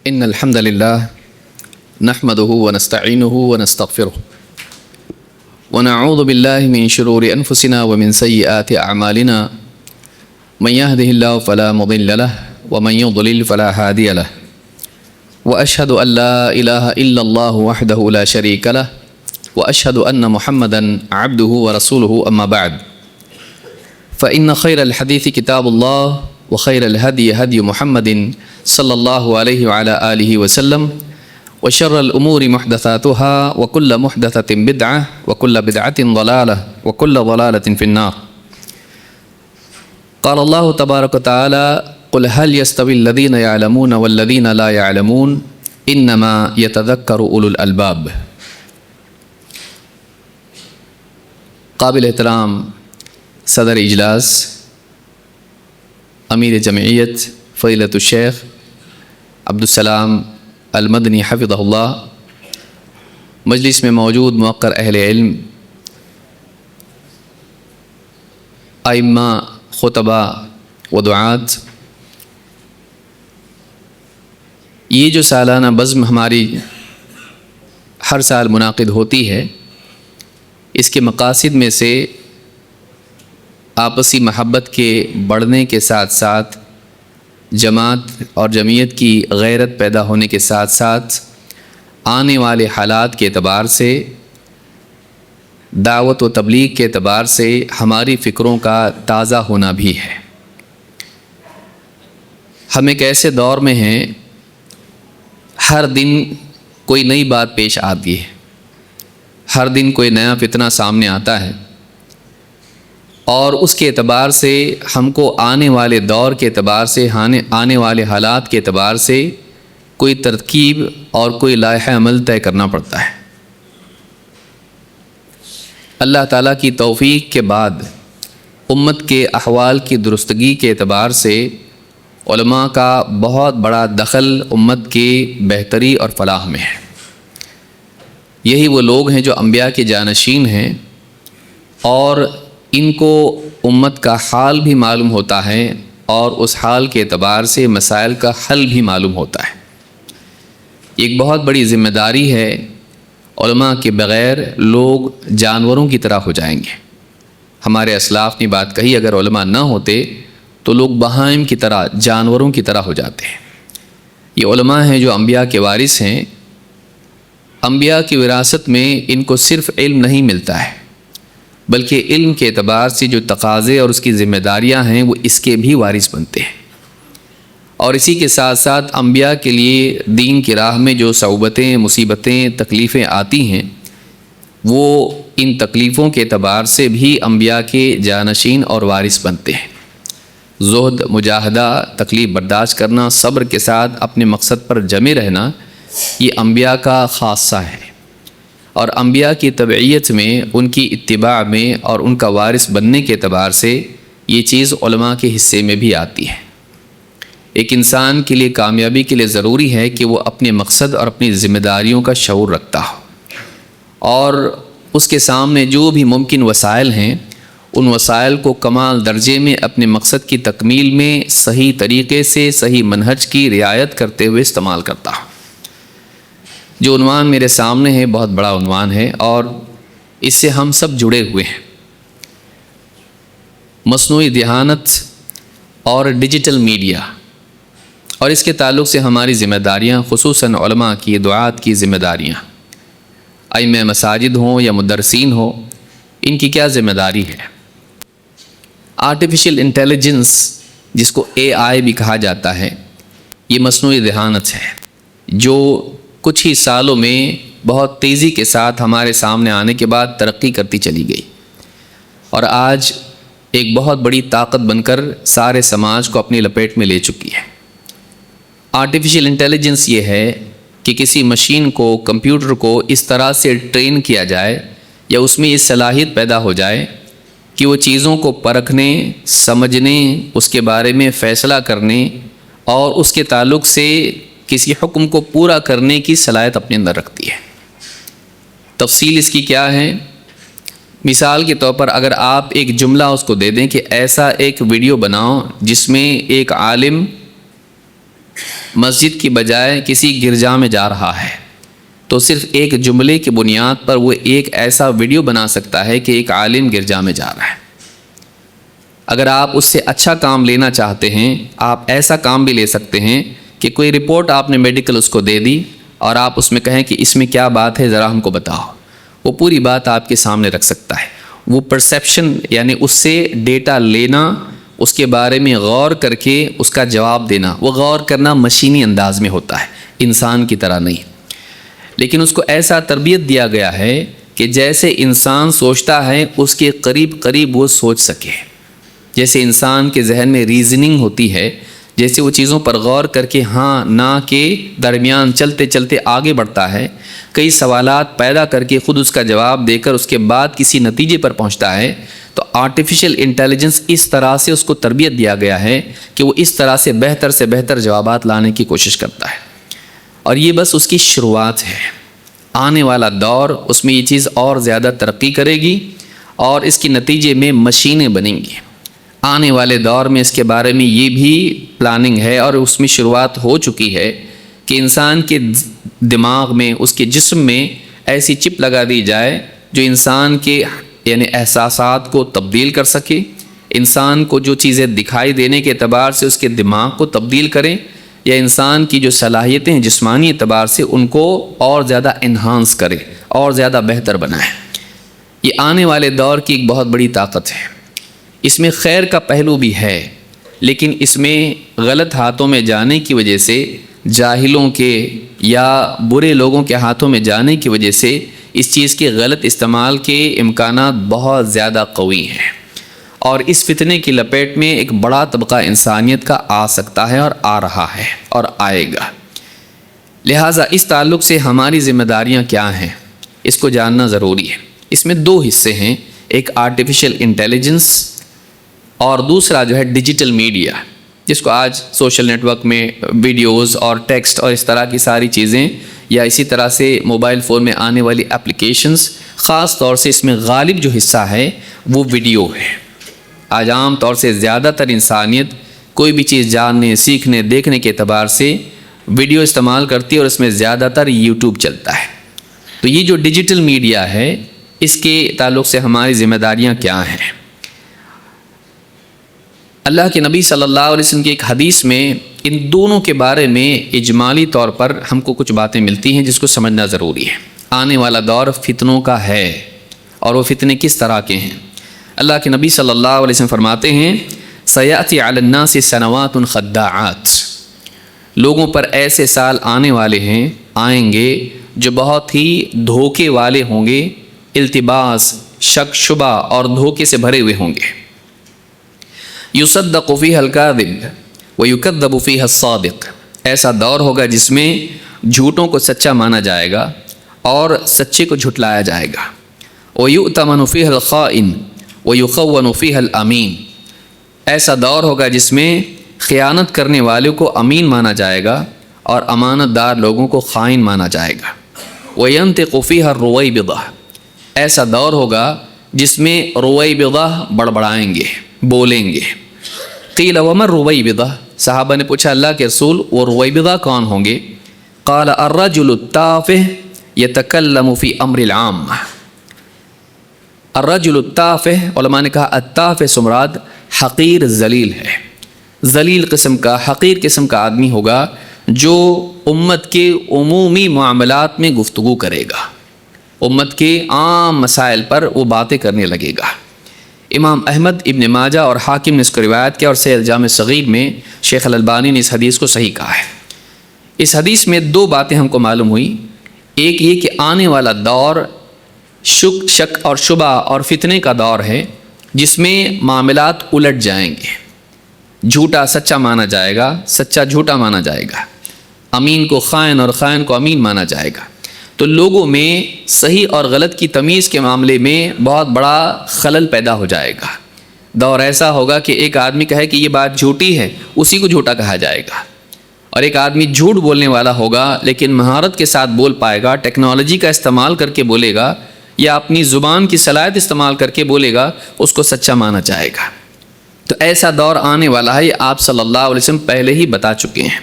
إن الحمد لله نحمده ونستعينه ونستغفره ونعوذ بالله من شرور أنفسنا ومن سيئات أعمالنا من يهده الله فلا مضل له ومن يضلل فلا هادي له وأشهد أن لا إله إلا الله وحده لا شريك له وأشهد أن محمدا عبده ورسوله أما بعد فإن خير الحديث كتاب الله وخير الهدي هدي محمد صلى الله عليه وعلى آله وسلم وشر الأمور محدثاتها وكل محدثة بدعة وكل بدعة ضلالة وكل ضلالة في النار. قال الله تبارك وتعالى قل هل يستوي الذين يعلمون والذين لا يعلمون إنما يتذكر أولو الألباب. قابل احترام صدر اجلاس امیر جمعیت فضیلۃ الشیخ عبدالسلام المدنی حفظہ اللہ، مجلس میں موجود موقر اہل علم، ائمہ، خطبہ و دعات، یہ جو سالانہ بزم ہماری ہر سال منعقد ہوتی ہے، اس کے مقاصد میں سے آپسی محبت کے بڑھنے کے ساتھ ساتھ جماعت اور جمعیت کی غیرت پیدا ہونے کے ساتھ ساتھ آنے والے حالات کے اعتبار سے، دعوت و تبلیغ کے اعتبار سے ہماری فکروں کا تازہ ہونا بھی ہے۔ ہم ایک ایسے دور میں ہیں، ہر دن کوئی نئی بات پیش آتی ہے، ہر دن کوئی نیا فتنہ سامنے آتا ہے، اور اس کے اعتبار سے ہم کو آنے والے دور کے اعتبار سے، آنے والے حالات کے اعتبار سے کوئی ترکیب اور کوئی لائحہ عمل طے کرنا پڑتا ہے۔ اللہ تعالیٰ کی توفیق کے بعد امت کے احوال کی درستگی کے اعتبار سے علماء کا بہت بڑا دخل امت کی بہتری اور فلاح میں ہے۔ یہی وہ لوگ ہیں جو انبیاء کے جانشین ہیں، اور ان کو امت کا حال بھی معلوم ہوتا ہے اور اس حال کے اعتبار سے مسائل کا حل بھی معلوم ہوتا ہے۔ ایک بہت بڑی ذمہ داری ہے، علماء کے بغیر لوگ جانوروں کی طرح ہو جائیں گے۔ ہمارے اسلاف نے بات کہی، اگر علماء نہ ہوتے تو لوگ بہائم کی طرح، جانوروں کی طرح ہو جاتے ہیں۔ یہ علماء ہیں جو انبیاء کے وارث ہیں۔ انبیاء کی وراثت میں ان کو صرف علم نہیں ملتا ہے، بلکہ علم کے اعتبار سے جو تقاضے اور اس کی ذمہ داریاں ہیں وہ اس کے بھی وارث بنتے ہیں۔ اور اسی کے ساتھ ساتھ انبیاء کے لیے دین کی راہ میں جو صعوبتیں، مصیبتیں، تکلیفیں آتی ہیں، وہ ان تکلیفوں کے اعتبار سے بھی انبیاء کے جانشین اور وارث بنتے ہیں۔ زہد، مجاہدہ، تکلیف برداشت کرنا، صبر کے ساتھ اپنے مقصد پر جمے رہنا، یہ انبیاء کا خاصہ ہے۔ اور انبیاء کی تبعیت میں، ان کی اتباع میں اور ان کا وارث بننے کے اعتبار سے یہ چیز علماء کے حصے میں بھی آتی ہے۔ ایک انسان کے لیے کامیابی کے لیے ضروری ہے کہ وہ اپنے مقصد اور اپنی ذمہ داریوں کا شعور رکھتا ہو، اور اس کے سامنے جو بھی ممکن وسائل ہیں، ان وسائل کو کمال درجے میں اپنے مقصد کی تکمیل میں صحیح طریقے سے، صحیح منہج کی رعایت کرتے ہوئے استعمال کرتا ہو۔ جو عنوان میرے سامنے ہے بہت بڑا عنوان ہے، اور اس سے ہم سب جڑے ہوئے ہیں۔ مصنوعی ذہانت اور ڈیجیٹل میڈیا، اور اس کے تعلق سے ہماری ذمہ داریاں، خصوصاً علماء کی، دعات کی ذمہ داریاں، ائمہ مساجد ہوں یا مدرسین ہوں، ان کی کیا ذمہ داری ہے؟ آرٹیفیشل انٹیلیجنس، جس کو AI بھی کہا جاتا ہے، یہ مصنوعی ذہانت ہے جو کچھ ہی سالوں میں بہت تیزی کے ساتھ ہمارے سامنے آنے کے بعد ترقی کرتی چلی گئی، اور آج ایک بہت بڑی طاقت بن کر سارے سماج کو اپنی لپیٹ میں لے چکی ہے۔ آرٹیفیشل انٹیلیجنس یہ ہے کہ کسی مشین کو، کمپیوٹر کو اس طرح سے ٹرین کیا جائے، یا اس میں یہ صلاحیت پیدا ہو جائے کہ وہ چیزوں کو پرکھنے، سمجھنے، اس کے بارے میں فیصلہ کرنے اور اس کے تعلق سے کسی حکم کو پورا کرنے کی صلاحیت اپنے اندر رکھتی ہے۔ تفصیل اس کی کیا ہے؟ مثال کے طور پر اگر آپ ایک جملہ اس کو دے دیں کہ ایسا ایک ویڈیو بناؤ جس میں ایک عالم مسجد کی بجائے کسی گرجا میں جا رہا ہے تو صرف ایک جملے کی بنیاد پر وہ ایک ایسا ویڈیو بنا سکتا ہے کہ ایک عالم گرجا میں جا رہا ہے۔ اگر آپ اس سے اچھا کام لینا چاہتے ہیں، آپ ایسا کام بھی لے سکتے ہیں کہ کوئی رپورٹ آپ نے میڈیکل اس کو دے دی اور آپ اس میں کہیں کہ اس میں کیا بات ہے ذرا ہم کو بتاؤ، وہ پوری بات آپ کے سامنے رکھ سکتا ہے۔ وہ پرسیپشن یعنی اس سے ڈیٹا لینا، اس کے بارے میں غور کر کے اس کا جواب دینا، وہ غور کرنا مشینی انداز میں ہوتا ہے، انسان کی طرح نہیں۔ لیکن اس کو ایسا تربیت دیا گیا ہے کہ جیسے انسان سوچتا ہے اس کے قریب قریب وہ سوچ سکے، جیسے انسان کے ذہن میں ریزننگ ہوتی ہے، جیسے وہ چیزوں پر غور کر کے ہاں نہ کے درمیان چلتے چلتے آگے بڑھتا ہے، کئی سوالات پیدا کر کے خود اس کا جواب دے کر اس کے بعد کسی نتیجے پر پہنچتا ہے۔ تو آرٹیفیشل انٹیلیجنس اس طرح سے اس کو تربیت دیا گیا ہے کہ وہ اس طرح سے بہتر جوابات لانے کی کوشش کرتا ہے، اور یہ بس اس کی شروعات ہے۔ آنے والا دور اس میں یہ چیز اور زیادہ ترقی کرے گی اور اس کے نتیجے میں مشینیں بنیں گی۔ آنے والے دور میں اس کے بارے میں یہ بھی پلاننگ ہے اور اس میں شروعات ہو چکی ہے کہ انسان کے دماغ میں، اس کے جسم میں ایسی چپ لگا دی جائے جو انسان کے یعنی احساسات کو تبدیل کر سکے، انسان کو جو چیزیں دکھائی دینے کے اعتبار سے اس کے دماغ کو تبدیل کریں، یا انسان کی جو صلاحیتیں ہیں جسمانی اعتبار سے ان کو اور زیادہ انہانس کرے اور زیادہ بہتر بنائے۔ یہ آنے والے دور کی ایک بہت بڑی طاقت ہے۔ اس میں خیر کا پہلو بھی ہے، لیکن اس میں غلط ہاتھوں میں جانے کی وجہ سے، جاہلوں کے یا برے لوگوں کے ہاتھوں میں جانے کی وجہ سے اس چیز کے غلط استعمال کے امکانات بہت زیادہ قوی ہیں، اور اس فتنے کی لپیٹ میں ایک بڑا طبقہ انسانیت کا آ سکتا ہے اور آ رہا ہے اور آئے گا۔ لہٰذا اس تعلق سے ہماری ذمہ داریاں کیا ہیں، اس کو جاننا ضروری ہے۔ اس میں دو حصے ہیں، ایک آرٹیفیشل انٹیلیجنس اور دوسرا جو ہے ڈیجیٹل میڈیا، جس کو آج سوشل نیٹ ورک میں ویڈیوز اور ٹیکسٹ اور اس طرح کی ساری چیزیں، یا اسی طرح سے موبائل فون میں آنے والی اپلیکیشنز، خاص طور سے اس میں غالب جو حصہ ہے وہ ویڈیو ہے۔ آج عام طور سے زیادہ تر انسانیت کوئی بھی چیز جاننے، سیکھنے، دیکھنے کے اعتبار سے ویڈیو استعمال کرتی ہے، اور اس میں زیادہ تر یوٹیوب چلتا ہے۔ تو یہ جو ڈیجیٹل میڈیا ہے، اس کے تعلق سے ہماری ذمہ داریاں کیا ہیں؟ اللہ کے نبی صلی اللہ علیہ وسلم کی ایک حدیث میں ان دونوں کے بارے میں اجمالی طور پر ہم کو کچھ باتیں ملتی ہیں جس کو سمجھنا ضروری ہے۔ آنے والا دور فتنوں کا ہے، اور وہ فتنے کس طرح کے ہیں۔ اللہ کے نبی صلی اللہ علیہ وسلم فرماتے ہیں، سیأتی علی الناس سنوات خداعات، لوگوں پر ایسے سال آنے والے ہیں، آئیں گے جو بہت ہی دھوکے والے ہوں گے، التباس، شک شبہ اور دھوکے سے بھرے ہوئے ہوں گے۔ یصدق فیہ الکاذب ویکذب فیہ الصادق، ایسا دور ہوگا جس میں جھوٹوں کو سچا مانا جائے گا اور سچے کو جھٹلایا جائے گا۔ ویؤتمن فیہ الخائن ویخون فیہ الامین، ایسا دور ہوگا جس میں خیانت کرنے والوں کو امین مانا جائے گا اور امانت دار لوگوں کو خائن مانا جائے گا۔ وینطق فیہ الرویبضہ، ایسا دور ہوگا جس میں رویبضہ بڑبڑائیں گے، بولیں گے۔ قیل وما الرویبضہ، صحابہ نے پوچھا اللہ کے رسول وہ رویبضہ کون ہوں گے؟ قال الرجل التافہ یتکلم فی امر العامہ۔ الرجل التافہ، علماء نے کہا التافہ سے مراد حقیر ذلیل ہے، ذلیل قسم کا، حقیر قسم کا آدمی ہوگا جو امت کے عمومی معاملات میں گفتگو کرے گا، امت کے عام مسائل پر وہ باتیں کرنے لگے گا۔ امام احمد، ابن ماجہ اور حاکم نے اس کو روایت کیا، اور صحیح الجامع صغیر میں شیخ الالبانی نے اس حدیث کو صحیح کہا ہے۔ اس حدیث میں دو باتیں ہم کو معلوم ہوئی، ایک یہ کہ آنے والا دور شک اور شبہ اور فتنے کا دور ہے، جس میں معاملات الٹ جائیں گے، جھوٹا سچا مانا جائے گا، سچا جھوٹا مانا جائے گا، امین کو خائن اور خائن کو امین مانا جائے گا۔ تو لوگوں میں صحیح اور غلط کی تمیز کے معاملے میں بہت بڑا خلل پیدا ہو جائے گا۔ دور ایسا ہوگا کہ ایک آدمی کہے کہ یہ بات جھوٹی ہے، اسی کو جھوٹا کہا جائے گا، اور ایک آدمی جھوٹ بولنے والا ہوگا لیکن مہارت کے ساتھ بول پائے گا، ٹیکنالوجی کا استعمال کر کے بولے گا یا اپنی زبان کی صلاحیت استعمال کر کے بولے گا، اس کو سچا مانا جائے گا۔ تو ایسا دور آنے والا ہے، یہ آپ صلی اللہ علیہ وسلم پہلے ہی بتا چکے ہیں۔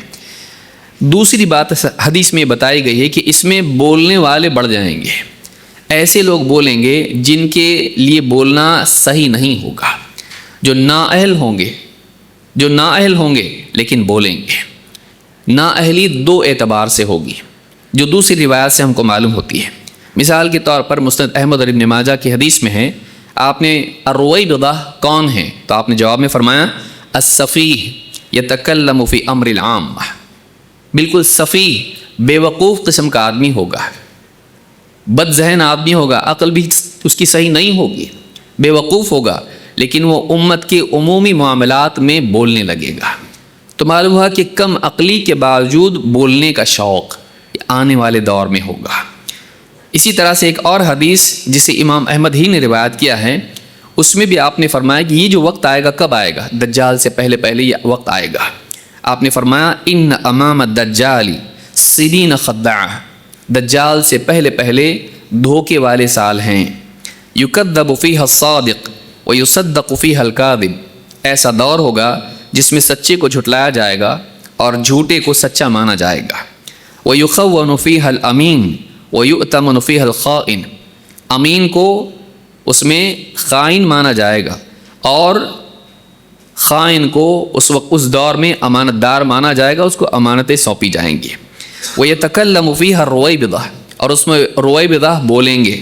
دوسری بات حدیث میں بتائی گئی ہے کہ اس میں بولنے والے بڑھ جائیں گے. ایسے لوگ بولیں گے جن کے لیے بولنا صحیح نہیں ہوگا، جو نااہل ہوں گے لیکن بولیں گے. نااہلی دو اعتبار سے ہوگی جو دوسری روایات سے ہم کو معلوم ہوتی ہے. مثال کے طور پر مسند احمد اور ابن ماجہ کی حدیث میں ہے، آپ نے الرویبضہ کون ہے تو آپ نے جواب میں فرمایا السفیہ یتکلم فی امر العامہ. بالکل سفیہ بے وقوف قسم کا آدمی ہوگا، بد ذہن آدمی ہوگا، عقل بھی اس کی صحیح نہیں ہوگی، بے وقوف ہوگا، لیکن وہ امت کے عمومی معاملات میں بولنے لگے گا. تو معلوم ہوا کہ کم عقلی کے باوجود بولنے کا شوق آنے والے دور میں ہوگا. اسی طرح سے ایک اور حدیث جسے امام احمد ہی نے روایت کیا ہے، اس میں بھی آپ نے فرمایا کہ یہ جو وقت آئے گا کب آئے گا؟ دجال سے پہلے پہلے یہ وقت آئے گا. آپ نے فرمایا ان امام الدجال سنین خداعہ، دجال سے پہلے پہلے دھوکے والے سال ہیں. یکذب فیہا الصادق ویصدق فیہا الکاذب. ایسا دور ہوگا جس میں سچے کو جھٹلایا جائے گا اور جھوٹے کو سچا مانا جائے گا. ویخون فیہا الامین ویؤتمن فیہا الخائن. امین کو اس میں خائن مانا جائے گا اور خائن کو اس دور میں امانت دار مانا جائے گا، اس کو امانتیں سونپی جائیں گی. وَيَتَكَلَّمُ فِيهَا الرُّوَيْبِضَةُ. اور اس میں رویبضہ بولیں گے.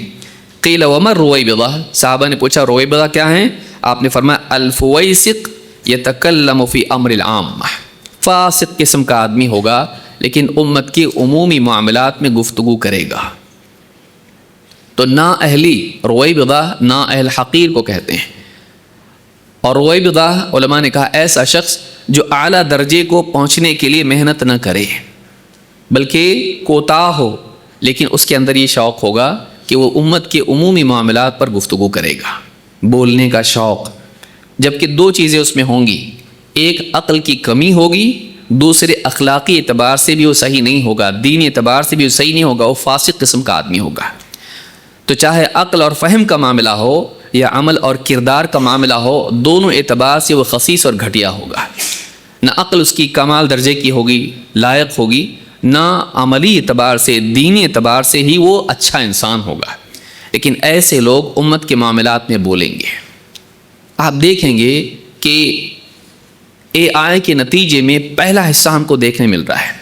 قیل وما الرویبضہ، صحابہ نے پوچھا رویبضہ کیا ہیں؟ آپ نے فرمایا الفویسق یتکلم فی امر العامہ. فاسق قسم کا آدمی ہوگا لیکن امت کے عمومی معاملات میں گفتگو کرے گا. تو نااہلی رویبضہ نااہل حقیر کو کہتے ہیں. اور رویبضہ علماء نے کہا ایسا شخص جو اعلیٰ درجے کو پہنچنے کے لیے محنت نہ کرے بلکہ کوتاہ ہو، لیکن اس کے اندر یہ شوق ہوگا کہ وہ امت کے عمومی معاملات پر گفتگو کرے گا. بولنے کا شوق، جبکہ دو چیزیں اس میں ہوں گی، ایک عقل کی کمی ہوگی، دوسرے اخلاقی اعتبار سے بھی وہ صحیح نہیں ہوگا، دینی اعتبار سے بھی وہ صحیح نہیں ہوگا، وہ فاسق قسم کا آدمی ہوگا. تو چاہے عقل اور فہم کا معاملہ ہو یا عمل اور کردار کا معاملہ ہو، دونوں اعتبار سے وہ خسیس اور گھٹیا ہوگا. نہ عقل اس کی کمال درجے کی ہوگی، لائق ہوگی، نہ عملی اعتبار سے دینی اعتبار سے ہی وہ اچھا انسان ہوگا. لیکن ایسے لوگ امت کے معاملات میں بولیں گے. آپ دیکھیں گے کہ AI کے نتیجے میں پہلا حصہ ہم کو دیکھنے مل رہا ہے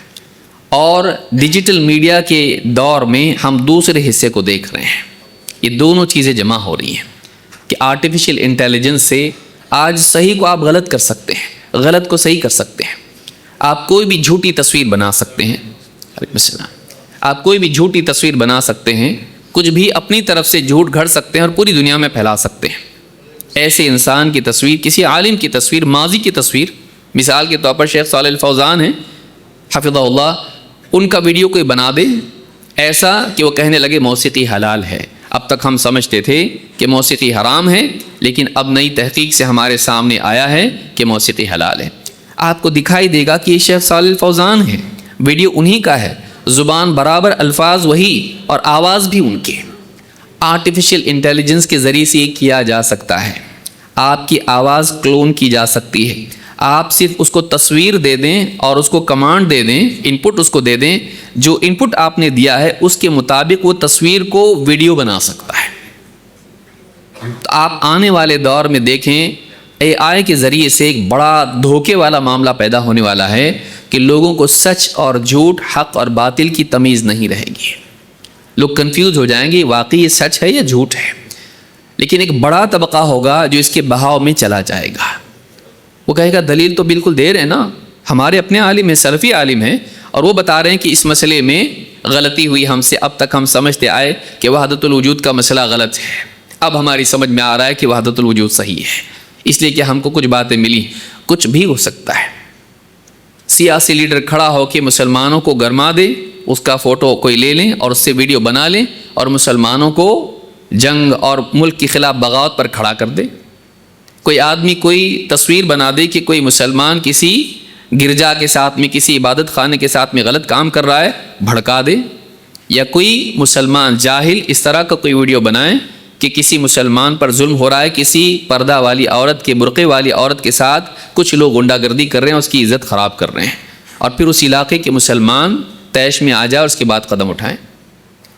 اور ڈیجیٹل میڈیا کے دور میں ہم دوسرے حصے کو دیکھ رہے ہیں. یہ دونوں چیزیں جمع ہو رہی ہیں کہ آرٹیفیشل انٹیلیجنس سے آج صحیح کو آپ غلط کر سکتے ہیں، غلط کو صحیح کر سکتے ہیں. آپ کوئی بھی جھوٹی تصویر بنا سکتے ہیں، آپ کوئی بھی جھوٹی تصویر بنا سکتے ہیں، کچھ بھی اپنی طرف سے جھوٹ گھڑ سکتے ہیں اور پوری دنیا میں پھیلا سکتے ہیں. ایسے انسان کی تصویر، کسی عالم کی تصویر، ماضی کی تصویر، مثال کے طور پر شیخ صالح الفوزان ہیں حفظہ اللہ، ان کا ویڈیو کوئی بنا دے ایسا کہ وہ کہنے لگے موسیقی حلال ہے. اب تک ہم سمجھتے تھے کہ موسیقی حرام ہے، لیکن اب نئی تحقیق سے ہمارے سامنے آیا ہے کہ موسیقی حلال ہے. آپ کو دکھائی دے گا کہ یہ شیخ صالح الفوزان ہے، ویڈیو انہی کا ہے، زبان برابر، الفاظ وہی اور آواز بھی ان کی. آرٹیفیشل انٹیلیجنس کے ذریعے سے یہ کیا جا سکتا ہے. آپ کی آواز کلون کی جا سکتی ہے. آپ صرف اس کو تصویر دے دیں اور اس کو کمانڈ دے دیں، ان پٹ اس کو دے دیں، جو ان پٹ آپ نے دیا ہے اس کے مطابق وہ تصویر کو ویڈیو بنا سکتا ہے. تو آپ آنے والے دور میں دیکھیں AI کے ذریعے سے ایک بڑا دھوکے والا معاملہ پیدا ہونے والا ہے کہ لوگوں کو سچ اور جھوٹ، حق اور باطل کی تمیز نہیں رہے گی. لوگ کنفیوز ہو جائیں گے واقعی یہ سچ ہے یا جھوٹ ہے. لیکن ایک بڑا طبقہ ہوگا جو اس کے بہاؤ میں چلا جائے گا. وہ کہے گا دلیل تو بالکل دے رہے ہیں نا، ہمارے اپنے عالم ہیں، سلفی عالم ہیں، اور وہ بتا رہے ہیں کہ اس مسئلے میں غلطی ہوئی ہم سے. اب تک ہم سمجھتے آئے کہ وحدت الوجود کا مسئلہ غلط ہے، اب ہماری سمجھ میں آ رہا ہے کہ وحدت الوجود صحیح ہے، اس لیے کہ ہم کو کچھ باتیں ملی. کچھ بھی ہو سکتا ہے. سیاسی لیڈر کھڑا ہو کے مسلمانوں کو گرما دے، اس کا فوٹو کوئی لے لیں اور اس سے ویڈیو بنا لیں اور مسلمانوں کو جنگ اور ملک کے خلاف بغاوت پر کھڑا کر دے. کوئی آدمی کوئی تصویر بنا دے کہ کوئی مسلمان کسی گرجا کے ساتھ میں، کسی عبادت خانے کے ساتھ میں غلط کام کر رہا ہے، بھڑکا دے. یا کوئی مسلمان جاہل اس طرح کا کوئی ویڈیو بنائے کہ کسی مسلمان پر ظلم ہو رہا ہے، کسی پردہ والی عورت کے، برقعے والی عورت کے ساتھ کچھ لوگ غنڈہ گردی کر رہے ہیں، اس کی عزت خراب کر رہے ہیں، اور پھر اس علاقے کے مسلمان طیش میں آ جائے اور اس کے بعد قدم اٹھائیں.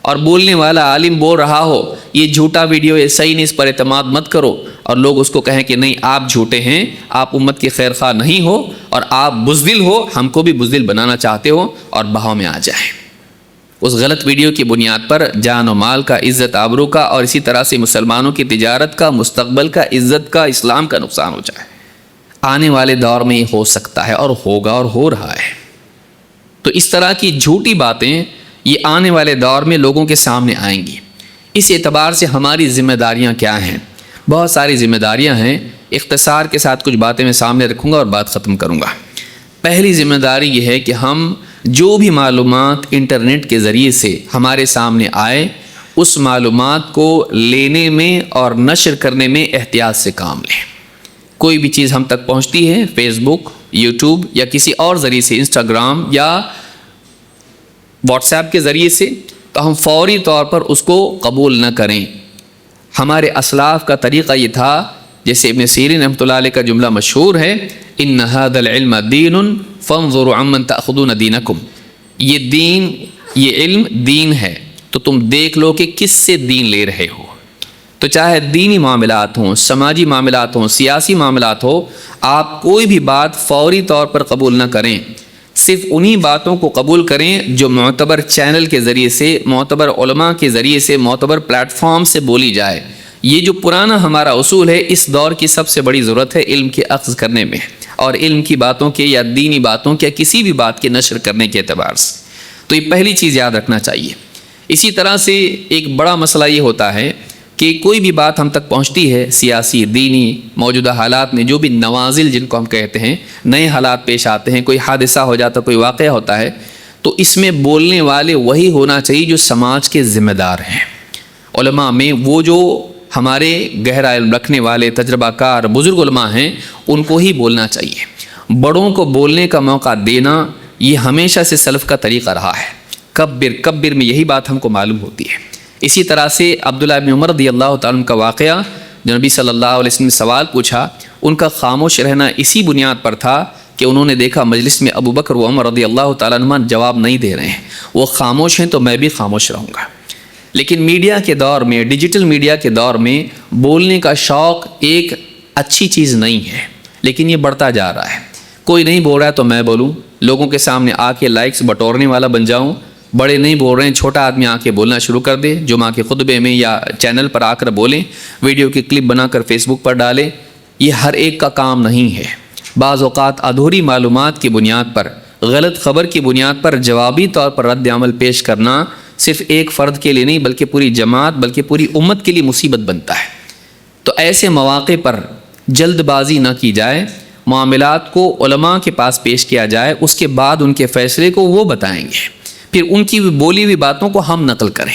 اور بولنے والا عالم بول رہا ہو یہ جھوٹا ویڈیو یہ صحیح نہیں، اس پر اعتماد مت کرو، اور لوگ اس کو کہیں کہ نہیں آپ جھوٹے ہیں، آپ امت کے خیر خواہ نہیں ہو اور آپ بزدل ہو، ہم کو بھی بزدل بنانا چاہتے ہو، اور بہاؤ میں آ جائیں. اس غلط ویڈیو کی بنیاد پر جان و مال کا، عزت آبرو کا، اور اسی طرح سے مسلمانوں کی تجارت کا، مستقبل کا، عزت کا، اسلام کا نقصان ہو جائے. آنے والے دور میں یہ ہو سکتا ہے اور ہوگا اور ہو رہا ہے. تو اس طرح کی جھوٹی باتیں یہ آنے والے دور میں لوگوں کے سامنے آئیں گی. اس اعتبار سے ہماری ذمہ داریاں کیا ہیں؟ بہت ساری ذمہ داریاں ہیں. اختصار کے ساتھ کچھ باتیں میں سامنے رکھوں گا اور بات ختم کروں گا. پہلی ذمہ داری یہ ہے کہ ہم جو بھی معلومات انٹرنیٹ کے ذریعے سے ہمارے سامنے آئے اس معلومات کو لینے میں اور نشر کرنے میں احتیاط سے کام لیں. کوئی بھی چیز ہم تک پہنچتی ہے فیس بک، یوٹیوب یا کسی اور ذریعے سے، انسٹاگرام یا واٹس ایپ کے ذریعے سے، تو ہم فوری طور پر اس کو قبول نہ کریں. ہمارے اسلاف کا طریقہ یہ تھا، جیسے ابن سیرین رحمۃ اللہ علیہ کا جملہ مشہور ہے، ان ھذا العلم دین فانظروا عمن تأخذون دینکم. یہ علم دین ہے، تو تم دیکھ لو کہ کس سے دین لے رہے ہو. تو چاہے دینی معاملات ہوں، سماجی معاملات ہوں، سیاسی معاملات ہو، آپ کوئی بھی بات فوری طور پر قبول نہ کریں. صرف انہی باتوں کو قبول کریں جو معتبر چینل کے ذریعے سے، معتبر علماء کے ذریعے سے، معتبر پلیٹ فارم سے بولی جائے. یہ جو پرانا ہمارا اصول ہے، اس دور کی سب سے بڑی ضرورت ہے علم کے اخذ کرنے میں، اور علم کی باتوں کے یا دینی باتوں کے یا کسی بھی بات کے نشر کرنے کے اعتبار سے. تو یہ پہلی چیز یاد رکھنا چاہیے. اسی طرح سے ایک بڑا مسئلہ یہ ہوتا ہے کہ کوئی بھی بات ہم تک پہنچتی ہے، سیاسی، دینی، موجودہ حالات میں جو بھی نوازل جن کو ہم کہتے ہیں، نئے حالات پیش آتے ہیں، کوئی حادثہ ہو جاتا ہے، کوئی واقعہ ہوتا ہے، تو اس میں بولنے والے وہی ہونا چاہیے جو سماج کے ذمہ دار ہیں. علماء میں وہ جو ہمارے گہرا علم رکھنے والے تجربہ کار بزرگ علماء ہیں، ان کو ہی بولنا چاہیے. بڑوں کو بولنے کا موقع دینا یہ ہمیشہ سے سلف کا طریقہ رہا ہے. کبر میں یہی بات ہم کو معلوم ہوتی ہے. اسی طرح سے عبداللہ بن عمر رضی اللہ تعالیٰ عنہ کا واقعہ، جو نبی صلی اللہ علیہ وسلم نے سوال پوچھا، ان کا خاموش رہنا اسی بنیاد پر تھا کہ انہوں نے دیکھا مجلس میں ابو بکر و عمر رضی اللہ تعالیٰ عنہ جواب نہیں دے رہے ہیں، وہ خاموش ہیں تو میں بھی خاموش رہوں گا. لیکن میڈیا کے دور میں، ڈیجیٹل میڈیا کے دور میں بولنے کا شوق ایک اچھی چیز نہیں ہے، لیکن یہ بڑھتا جا رہا ہے. کوئی نہیں بول رہا ہے تو میں بولوں، لوگوں کے سامنے آ کے لائکس بٹورنے والا بن جاؤں. بڑے نہیں بول رہے ہیں، چھوٹا آدمی آ کے بولنا شروع کر دے، جمعہ کے خطبے میں یا چینل پر آ کر بولیں، ویڈیو کی کلپ بنا کر فیس بک پر ڈالیں. یہ ہر ایک کا کام نہیں ہے. بعض اوقات ادھوری معلومات کی بنیاد پر، غلط خبر کی بنیاد پر جوابی طور پر رد عمل پیش کرنا صرف ایک فرد کے لیے نہیں بلکہ پوری جماعت، بلکہ پوری امت کے لیے مصیبت بنتا ہے. تو ایسے مواقع پر جلد بازی نہ کی جائے، معاملات کو علماء کے پاس پیش کیا جائے، اس کے بعد ان کے فیصلے کو وہ بتائیں گے، پھر ان کی بولی ہوئی باتوں کو ہم نقل کریں.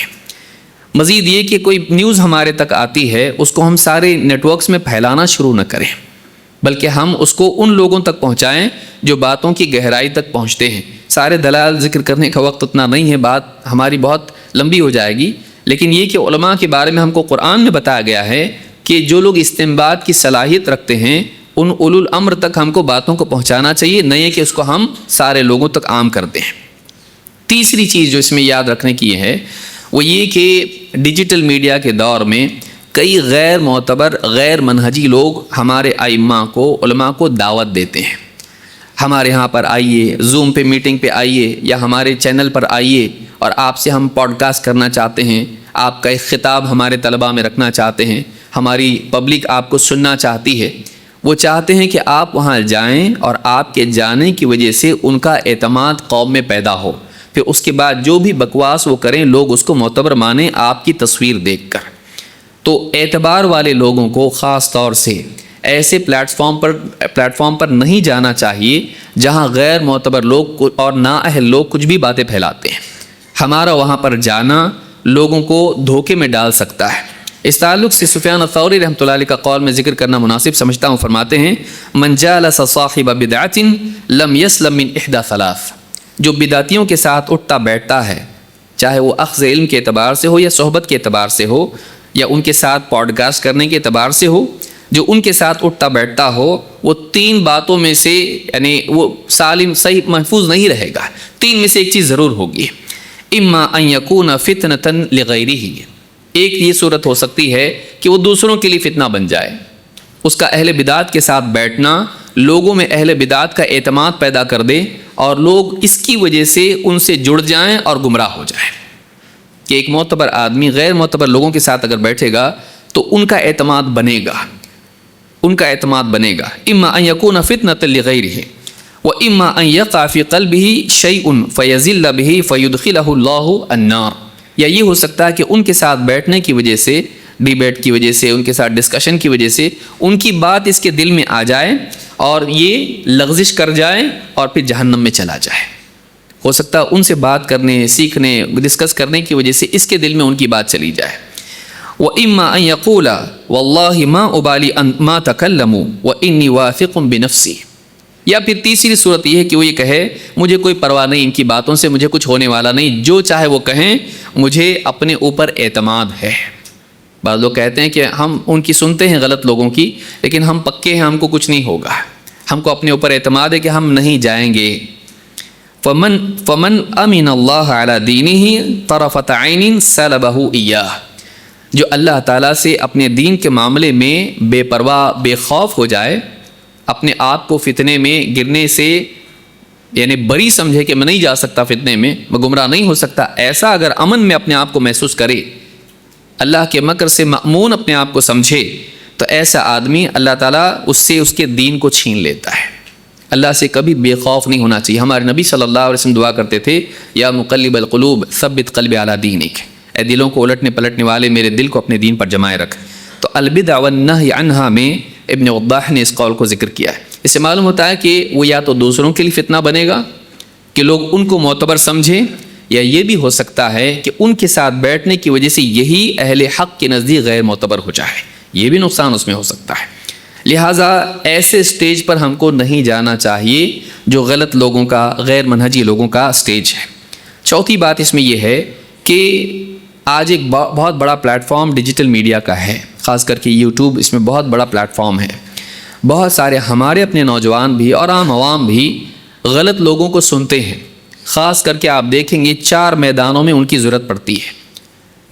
مزید یہ کہ کوئی نیوز ہمارے تک آتی ہے، اس کو ہم سارے نیٹ ورکس میں پھیلانا شروع نہ کریں، بلکہ ہم اس کو ان لوگوں تک پہنچائیں جو باتوں کی گہرائی تک پہنچتے ہیں. سارے دلائل ذکر کرنے کا وقت اتنا نہیں ہے، بات ہماری بہت لمبی ہو جائے گی. لیکن یہ کہ علماء کے بارے میں ہم کو قرآن میں بتایا گیا ہے کہ جو لوگ استنباط کی صلاحیت رکھتے ہیں، ان اولو الامر تک ہم کو باتوں کو پہنچانا چاہیے، نہیں کہ اس کو ہم سارے لوگوں تک عام کر دیں. تیسری چیز جو اس میں یاد رکھنے کی ہے وہ یہ کہ ڈیجیٹل میڈیا کے دور میں کئی غیر معتبر، غیر منہجی لوگ ہمارے ائمہ کو، علماء کو دعوت دیتے ہیں. ہمارے ہاں پر آئیے، زوم پہ میٹنگ پہ آئیے، یا ہمارے چینل پر آئیے اور آپ سے ہم پوڈ کاسٹ کرنا چاہتے ہیں، آپ کا ایک خطاب ہمارے طلباء میں رکھنا چاہتے ہیں، ہماری پبلک آپ کو سننا چاہتی ہے. وہ چاہتے ہیں کہ آپ وہاں جائیں اور آپ کے جانے کی وجہ سے ان کا اعتماد قوم میں پیدا ہو، پھر اس کے بعد جو بھی بکواس وہ کریں لوگ اس کو معتبر مانیں آپ کی تصویر دیکھ کر. تو اعتبار والے لوگوں کو خاص طور سے ایسے پلیٹ فارم پر نہیں جانا چاہیے جہاں غیر معتبر لوگ اور نااہل لوگ کچھ بھی باتیں پھیلاتے ہیں. ہمارا وہاں پر جانا لوگوں کو دھوکے میں ڈال سکتا ہے. اس تعلق سے سفیان الثوری رحمۃ اللہ علیہ کا قول میں ذکر کرنا مناسب سمجھتا ہوں. فرماتے ہیں، من جالس صاحب بدعۃ لم یسلم من احدى ثلاث. جو بدعتیوں کے ساتھ اٹھتا بیٹھتا ہے، چاہے وہ اخذ علم کے اعتبار سے ہو یا صحبت کے اعتبار سے ہو یا ان کے ساتھ پوڈ کاسٹ کرنے کے اعتبار سے ہو، جو ان کے ساتھ اٹھتا بیٹھتا ہو وہ 3 باتوں میں سے یعنی وہ سالم صحیح محفوظ نہیں رہے گا. 3 میں سے ایک چیز ضرور ہوگی. اما ان یکون فتنۃ لغیرہ، ایک یہ صورت ہو سکتی ہے کہ وہ دوسروں کے لیے فتنہ بن جائے. اس کا اہل بدعت کے ساتھ بیٹھنا لوگوں میں اہل بدعت کا اعتماد پیدا کر دے اور لوگ اس کی وجہ سے ان سے جڑ جائیں اور گمراہ ہو جائیں. کہ ایک معتبر آدمی غیر معتبر لوگوں کے ساتھ اگر بیٹھے گا تو ان کا اعتماد بنے گا، ان کا اعتماد بنے گا. اما ان یکون فتنۃ لغیرہ واما ان یقع فی قلبہ شیء فیضل بہ فیدخلہ اللہ النار، یا یہ ہو سکتا ہے کہ ان کے ساتھ بیٹھنے کی وجہ سے، ڈیبیٹ کی وجہ سے، ان کے ساتھ ڈسکشن کی وجہ سے ان کی بات اس کے دل میں آ جائے اور یہ لغزش کر جائے اور پھر جہنم میں چلا جائے. ہو سکتا ہے ان سے بات کرنے، سیکھنے، ڈسکس کرنے کی وجہ سے اس کے دل میں ان کی بات چلی جائے. وَإِمَّا أَن يَقُولَ وَاللَّهِ مَا أُبَالِي مَا تَكَلَّمُوا وَإِنِّي وَاثِقٌ بِنَفْسِي، یا پھر تیسری صورت یہ ہے کہ وہ یہ کہے مجھے کوئی پرواہ نہیں ان کی باتوں سے، مجھے کچھ ہونے والا نہیں، جو چاہے وہ کہیں، مجھے اپنے اوپر اعتماد ہے. بعض لوگ کہتے ہیں کہ ہم ان کی سنتے ہیں غلط لوگوں کی لیکن ہم پکے ہیں، ہم کو کچھ نہیں ہوگا، ہم کو اپنے اوپر اعتماد ہے کہ ہم نہیں جائیں گے. فمن امن اللہ علی دینہ طرفۃ عین سلبہ ایاہ، جو اللہ تعالیٰ سے اپنے دین کے معاملے میں بے پرواہ، بے خوف ہو جائے، اپنے آپ کو فتنے میں گرنے سے یعنی بری سمجھے کہ میں نہیں جا سکتا فتنے میں گمراہ نہیں ہو سکتا، ایسا اگر امن میں اپنے آپ کو محسوس کرے، اللہ کے مکر سے مأمون اپنے آپ کو سمجھے، تو ایسا آدمی اللہ تعالیٰ اس سے اس کے دین کو چھین لیتا ہے. اللہ سے کبھی بے خوف نہیں ہونا چاہیے. ہمارے نبی صلی اللہ علیہ وسلم دعا کرتے تھے، یا مقلب القلوب ثبت قلبی علی دینک، اے دلوں کو الٹنے پلٹنے والے میرے دل کو اپنے دین پر جمائے رکھ. تو البدع والنہی عنہا میں ابن وضاح نے اس قول کو ذکر کیا ہے. اس سے معلوم ہوتا ہے کہ وہ یا تو دوسروں کے لیے فتنہ بنے گا کہ لوگ ان کو معتبر سمجھیں، یا یہ بھی ہو سکتا ہے کہ ان کے ساتھ بیٹھنے کی وجہ سے یہی اہل حق کے نزدیک غیر معتبر ہو جائے، یہ بھی نقصان اس میں ہو سکتا ہے. لہٰذا ایسے سٹیج پر ہم کو نہیں جانا چاہیے جو غلط لوگوں کا، غیر منہجی لوگوں کا سٹیج ہے. چوتھی بات اس میں یہ ہے کہ آج ایک بہت بڑا پلیٹ فارم ڈیجیٹل میڈیا کا ہے، خاص کر کے یوٹیوب اس میں بہت بڑا پلیٹ فارم ہے. بہت سارے ہمارے اپنے نوجوان بھی اور عام عوام بھی غلط لوگوں کو سنتے ہیں. خاص کر کے آپ دیکھیں گے 4 میدانوں میں ان کی ضرورت پڑتی ہے.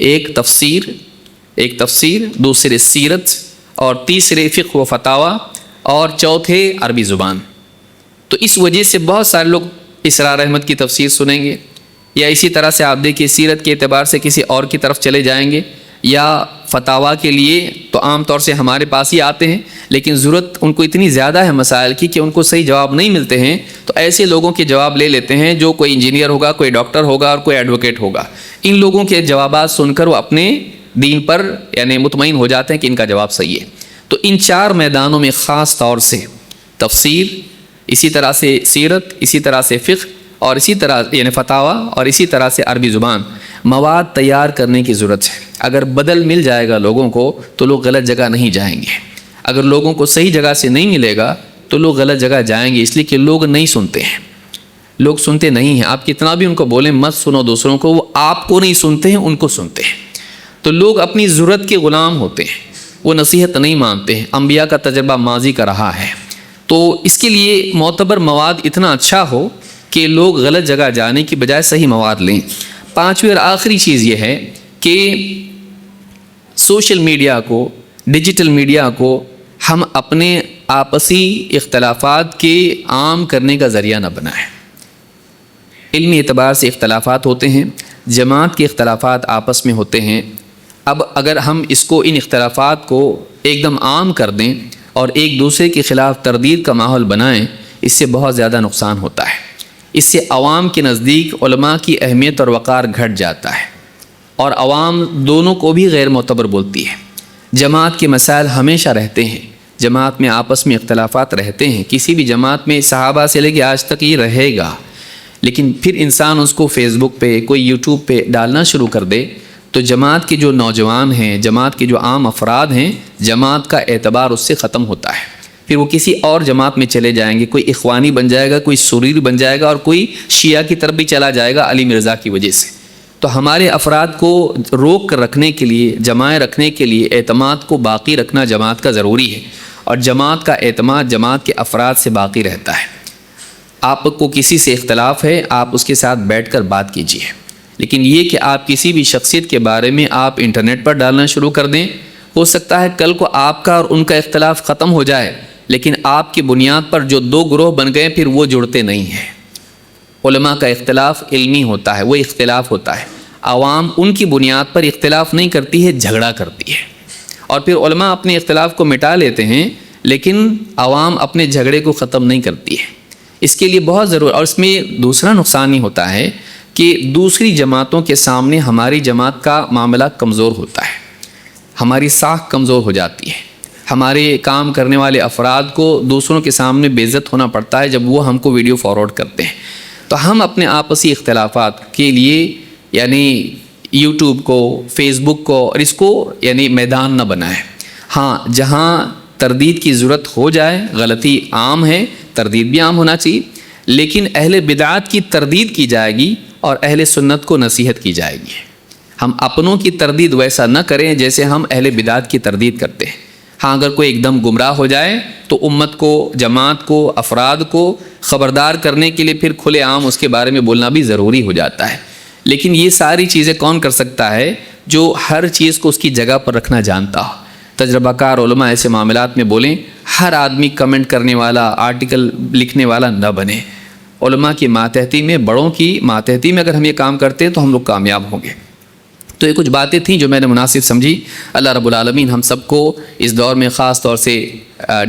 ایک تفسیر، دوسرے سیرت، اور تیسرے فقہ و فتاوی، اور چوتھے عربی زبان. تو اس وجہ سے بہت سارے لوگ اسرار احمد کی تفسیر سنیں گے، یا اسی طرح سے آپ دیکھیے سیرت کے اعتبار سے کسی اور کی طرف چلے جائیں گے، یا فتاوی کے لیے تو عام طور سے ہمارے پاس ہی آتے ہیں لیکن ضرورت ان کو اتنی زیادہ ہے مسائل کی کہ ان کو صحیح جواب نہیں ملتے ہیں، تو ایسے لوگوں کے جواب لے لیتے ہیں جو کوئی انجینئر ہوگا، کوئی ڈاکٹر ہوگا اور کوئی ایڈوکیٹ ہوگا. ان لوگوں کے جوابات سن کر وہ اپنے دین پر یعنی مطمئن ہو جاتے ہیں کہ ان کا جواب صحیح ہے. تو ان 4 میدانوں میں خاص طور سے تفسیر، اسی طرح سے سیرت، اسی طرح سے فقہ، اور اسی طرح یعنی فتاوی، اور اسی طرح سے عربی زبان مواد تیار کرنے کی ضرورت ہے. اگر بدل مل جائے گا لوگوں کو تو لوگ غلط جگہ نہیں جائیں گے. اگر لوگوں کو صحیح جگہ سے نہیں ملے گا تو لوگ غلط جگہ جائیں گے، اس لیے کہ لوگ نہیں سنتے ہیں. لوگ سنتے نہیں ہیں. آپ کتنا بھی ان کو بولیں مت سنو دوسروں کو، وہ آپ کو نہیں سنتے ہیں، ان کو سنتے ہیں. تو لوگ اپنی ضرورت کے غلام ہوتے ہیں، وہ نصیحت نہیں مانتے ہیں. انبیاء کا تجربہ ماضی کا رہا ہے. تو اس کے لیے معتبر مواد اتنا اچھا ہو کہ لوگ غلط جگہ جانے کی بجائے صحیح مواد لیں. 5ویں اور آخری چیز یہ ہے کہ سوشل میڈیا کو، ڈیجیٹل میڈیا کو ہم اپنے آپسی اختلافات کے عام کرنے کا ذریعہ نہ بنائیں. علمی اعتبار سے اختلافات ہوتے ہیں، جماعت کے اختلافات آپس میں ہوتے ہیں. اب اگر ہم ان اختلافات کو ایک دم عام کر دیں اور ایک دوسرے کے خلاف تردید کا ماحول بنائیں، اس سے بہت زیادہ نقصان ہوتا ہے. اس سے عوام کے نزدیک علماء کی اہمیت اور وقار گھٹ جاتا ہے، اور عوام دونوں کو بھی غیر معتبر بولتی ہے. جماعت کے مسائل ہمیشہ رہتے ہیں، جماعت میں آپس میں اختلافات رہتے ہیں، کسی بھی جماعت میں صحابہ سے لے کے آج تک یہ رہے گا. لیکن پھر انسان اس کو فیس بک پہ، کوئی یوٹیوب پہ ڈالنا شروع کر دے تو جماعت کے جو نوجوان ہیں، جماعت کے جو عام افراد ہیں، جماعت کا اعتبار اس سے ختم ہوتا ہے. پھر وہ کسی اور جماعت میں چلے جائیں گے، کوئی اخوانی بن جائے گا، کوئی سریر بن جائے گا، اور کوئی شیعہ کی طرف بھی چلا جائے گا علی مرزا کی وجہ سے. تو ہمارے افراد کو روک کر رکھنے کے لیے، جمائے رکھنے کے لیے اعتماد کو باقی رکھنا جماعت کا ضروری ہے، اور جماعت کا اعتماد جماعت کے افراد سے باقی رہتا ہے۔ آپ کو کسی سے اختلاف ہے، آپ اس کے ساتھ بیٹھ کر بات کیجیے، لیکن یہ کہ آپ کسی بھی شخصیت کے بارے میں آپ انٹرنیٹ پر ڈالنا شروع کر دیں، ہو سکتا ہے کل کو آپ کا اور ان کا اختلاف ختم ہو جائے، لیکن آپ کی بنیاد پر جو دو گروہ بن گئے پھر وہ جڑتے نہیں ہیں۔ علماء کا اختلاف علمی ہوتا ہے، وہ اختلاف ہوتا ہے، عوام ان کی بنیاد پر اختلاف نہیں کرتی ہے، جھگڑا کرتی ہے، اور پھر علماء اپنے اختلاف کو مٹا لیتے ہیں، لیکن عوام اپنے جھگڑے کو ختم نہیں کرتی ہے۔ اس کے لیے بہت ضرور، اور اس میں دوسرا نقصان یہ ہوتا ہے کہ دوسری جماعتوں کے سامنے ہماری جماعت کا معاملہ کمزور ہوتا ہے، ہماری ساکھ کمزور ہو جاتی ہے، ہمارے کام کرنے والے افراد کو دوسروں کے سامنے بے عزت ہونا پڑتا ہے جب وہ ہم کو ویڈیو فارورڈ کرتے ہیں۔ تو ہم اپنے آپسی اختلافات کے لیے یعنی یوٹیوب کو، فیس بک کو اور اس کو یعنی میدان نہ بنائیں۔ ہاں، جہاں تردید کی ضرورت ہو جائے، غلطی عام ہے، تردید بھی عام ہونا چاہیے، لیکن اہل بدعات کی تردید کی جائے گی اور اہل سنت کو نصیحت کی جائے گی۔ ہم اپنوں کی تردید ویسا نہ کریں جیسے ہم اہل بدعات کی تردید کرتے ہیں۔ ہاں، اگر کوئی ایک دم گمراہ ہو جائے تو امت کو، جماعت کو، افراد کو خبردار کرنے کے لیے پھر کھلے عام اس کے بارے میں بولنا بھی ضروری ہو جاتا ہے۔ لیکن یہ ساری چیزیں کون کر سکتا ہے؟ جو ہر چیز کو اس کی جگہ پر رکھنا جانتا ہو۔ تجربہ کار علماء ایسے معاملات میں بولیں، ہر آدمی کمنٹ کرنے والا، آرٹیکل لکھنے والا نہ بنے۔ علماء کی ماتحتی میں، بڑوں کی ماتحتی میں اگر ہم یہ کام کرتے ہیں تو ہم لوگ کامیاب ہوں گے۔ تو یہ کچھ باتیں تھیں جو میں نے مناسب سمجھی۔ اللہ رب العالمین ہم سب کو اس دور میں خاص طور سے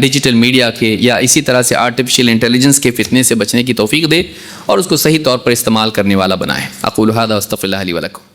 ڈیجیٹل میڈیا کے یا اسی طرح سے آرٹیفیشل انٹیلیجنس کے فتنے سے بچنے کی توفیق دے اور اس کو صحیح طور پر استعمال کرنے والا بنائے۔ اقول ھذا واستغفر اللہ لی ولکم۔